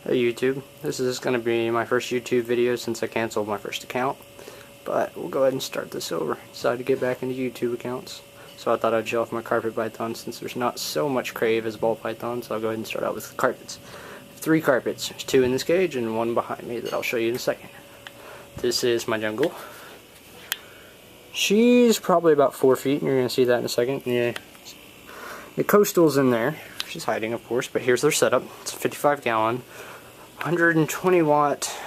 Hey YouTube, this is going to be my first YouTube video since I canceled my first account, but we'll go ahead and start this over. Decided to get back into YouTube accounts, so I thought I'd show off my carpet pythons since there's not so much crave as ball pythons, so I'll go ahead and start out with carpets. 3 carpets, there's 2 in this cage and 1 behind me that I'll show you in a second. This is my jungle. She's probably about 4 feet, and you're going to see that in a second. Yeah, the coastal's in there. She's hiding, of course, but here's their setup. It's a 55 gallon, 120 watt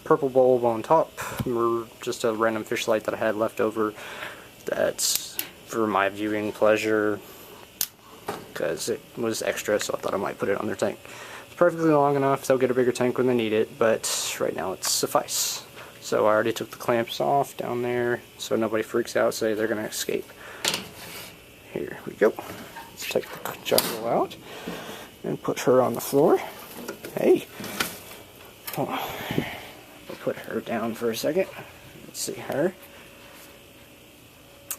purple bulb on top, or just a random fish light that I had left over. That's for my viewing pleasure because it was extra, so I thought I might put it on their tank. It's perfectly long enough. They'll get a bigger tank when they need it, but right now it's suffice. So I already took the clamps off down there so nobody freaks out, say they're going to escape. Here we go. Let's take the jungle out and put her on the floor. Hey! We'll put her down for a second. Let's see her.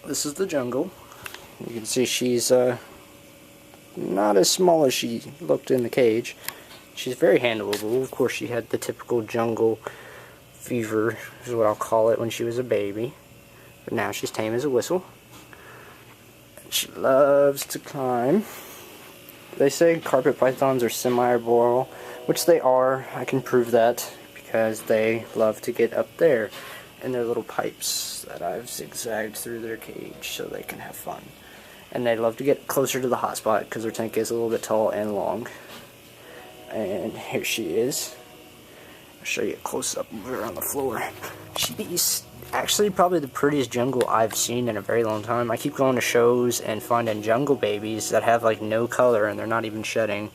This is the jungle. You can see she's not as small as she looked in the cage. She's very handleable. Of course, she had the typical jungle fever, is what I'll call it, when she was a baby. But now she's tame as a whistle. She loves to climb. They say carpet pythons are semi-arboreal, which they are. I can prove that because they love to get up there in their little pipes that I've zigzagged through their cage so they can have fun. And they love to get closer to the hot spot because their tank is a little bit tall and long. And here she is. I'll show you a close-up of her on the floor. She's actually probably the prettiest jungle I've seen in a very long time. I keep going to shows and finding jungle babies that have like no color and they're not even shedding.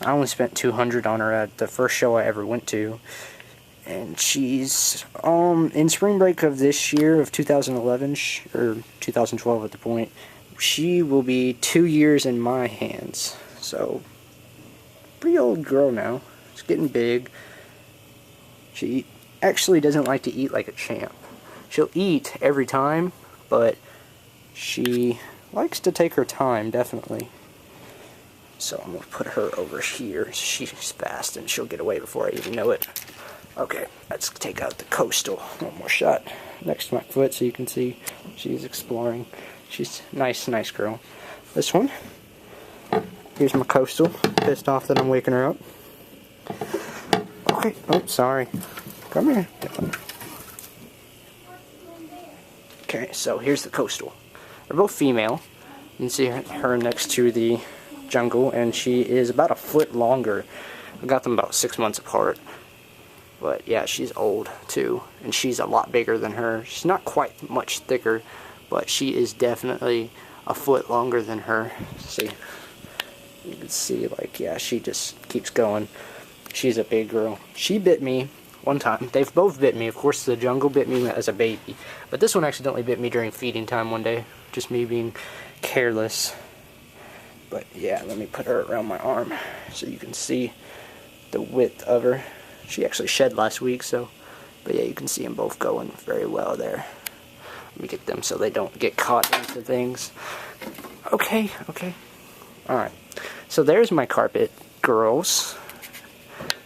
I only spent $200 on her at the first show I ever went to, and she's in spring break of this year of 2011 or 2012 at the point. She will be 2 years in my hands, so pretty old girl now. She's getting big. She actually doesn't like to eat like a champ. She'll eat every time, but she likes to take her time, definitely. So I'm going to put her over here. She's fast and she'll get away before I even know it. Okay, let's take out the coastal. One more shot next to my foot so you can see she's exploring. She's a nice girl. This one, here's my coastal. Pissed off that I'm waking her up. Okay, oh, sorry. Come here. Okay, so here's the coastal. They're both female. You can see her next to the jungle, and she is about a foot longer. I got them about 6 months apart. But yeah, she's old too, and she's a lot bigger than her. She's not quite much thicker, but she is definitely a foot longer than her. See, you can see, like, yeah, she just keeps going. She's a big girl. She bit me one time. They've both bit me. Of course, the jungle bit me as a baby, but this one accidentally bit me during feeding time one day. Just me being careless. But yeah, let me put her around my arm so you can see the width of her. She actually shed last week, so, but yeah, you can see them both going very well there. Let me get them so they don't get caught into things. Okay. Alright, so there's my carpet girls.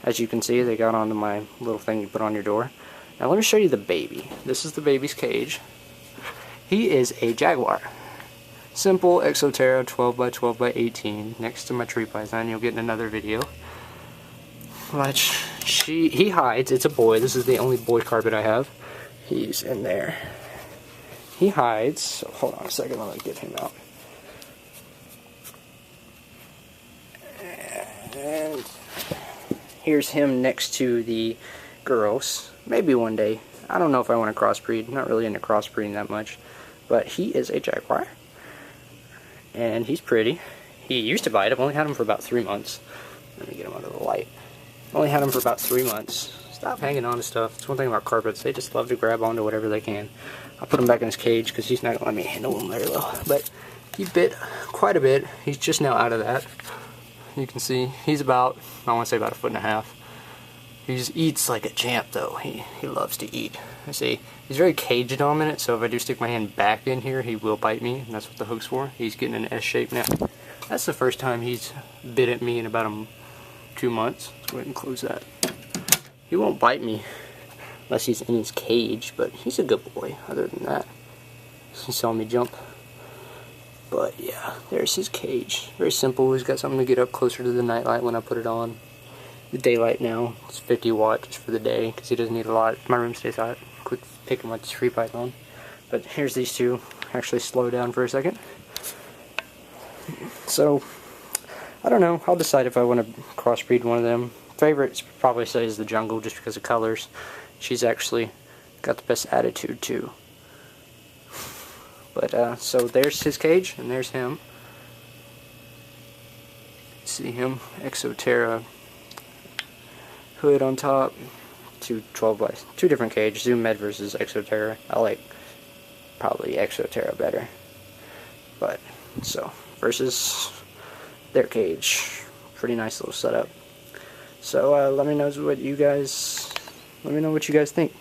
As you can see, they got onto my little thing you put on your door. Now let me show you the baby. This is the baby's cage. He is a jaguar. Simple Exoterra 12x12x18 next to my tree python. You'll get in another video. But he hides. It's a boy. This is the only boy carpet I have. He's in there. He hides. So hold on a second. Let me get him out. And here's him next to the girls. Maybe one day. I don't know if I want to crossbreed. Not really into crossbreeding that much. But he is a jaguar. And he's pretty. He used to bite. I've only had him for about 3 months. Let me get him under the light. Only had him for about 3 months. Stop hanging on to stuff. It's one thing about carpets. They just love to grab onto whatever they can. I'll put him back in his cage because he's not going to let me handle him very well. But he bit quite a bit. He's just now out of that. You can see he's about, I want to say about 1.5 feet. He just eats like a champ, though. He loves to eat. I see. He's very cage dominant, so if I do stick my hand back in here, he will bite me, and that's what the hook's for. He's getting an S shape now. That's the first time he's bit at me in about 2 months. Let's go ahead and close that. He won't bite me unless he's in his cage, but he's a good boy other than that. He saw me jump. But yeah, there's his cage. Very simple. He's got something to get up closer to the nightlight when I put it on. The daylight now, it's 50 watt just for the day because he doesn't need a lot. My room stays hot. Quit picking with this free python. But here's these two. Actually slow down for a second. So, I don't know. I'll decide if I want to crossbreed one of them. Favorite probably says the jungle just because of colors. She's actually got the best attitude too. But so there's his cage and there's him. See him, Exoterra hood on top. Two different cages. Zoom Med versus Exoterra. I like probably Exoterra better. But so versus their cage. Pretty nice little setup. So let me know what you guys think.